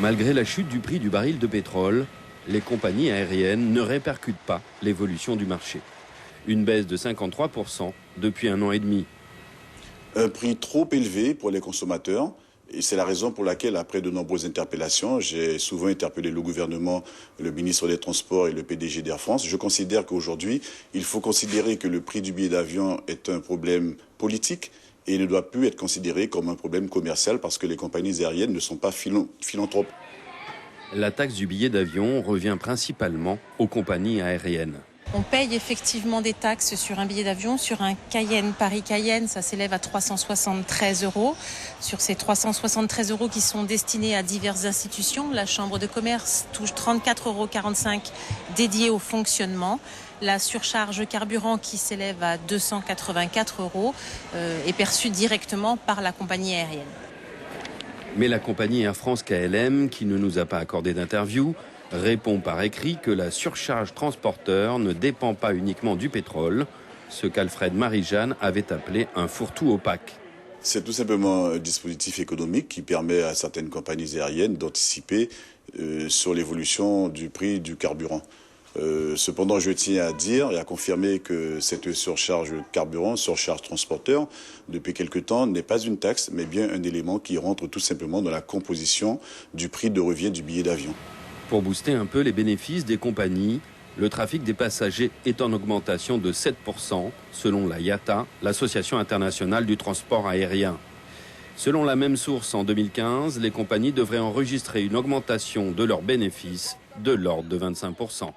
Malgré la chute du prix du baril de pétrole, les compagnies aériennes ne répercutent pas l'évolution du marché. Une baisse de 53% depuis 1 an et demi. Un prix trop élevé pour les consommateurs. Et c'est la raison pour laquelle, après de nombreuses interpellations, j'ai souvent interpellé le gouvernement, le ministre des Transports et le PDG d'Air France. Je considère qu'aujourd'hui, il faut considérer que le prix du billet d'avion est un problème politique et ne doit plus être considéré comme un problème commercial parce que les compagnies aériennes ne sont pas philanthropes. La taxe du billet d'avion revient principalement aux compagnies aériennes. On paye effectivement des taxes sur un billet d'avion, sur un Cayenne, Paris-Cayenne, ça s'élève à 373 €. Sur ces 373 € qui sont destinés à diverses institutions, la Chambre de commerce touche 34,45 € dédiés au fonctionnement. La surcharge carburant qui s'élève à 284 € est perçue directement par la compagnie aérienne. Mais la compagnie Air France-KLM, qui ne nous a pas accordé d'interview, répond par écrit que la surcharge transporteur ne dépend pas uniquement du pétrole, ce qu'Alfred Marie-Jeanne avait appelé un fourre-tout opaque. C'est tout simplement un dispositif économique qui permet à certaines compagnies aériennes d'anticiper sur l'évolution du prix du carburant. Cependant, je tiens à dire et à confirmer que cette surcharge carburant, surcharge transporteur, depuis quelque temps, n'est pas une taxe, mais bien un élément qui rentre tout simplement dans la composition du prix de revient du billet d'avion. Pour booster un peu les bénéfices des compagnies, le trafic des passagers est en augmentation de 7%, selon la IATA, l'Association internationale du transport aérien. Selon la même source, en 2015, les compagnies devraient enregistrer une augmentation de leurs bénéfices de l'ordre de 25%.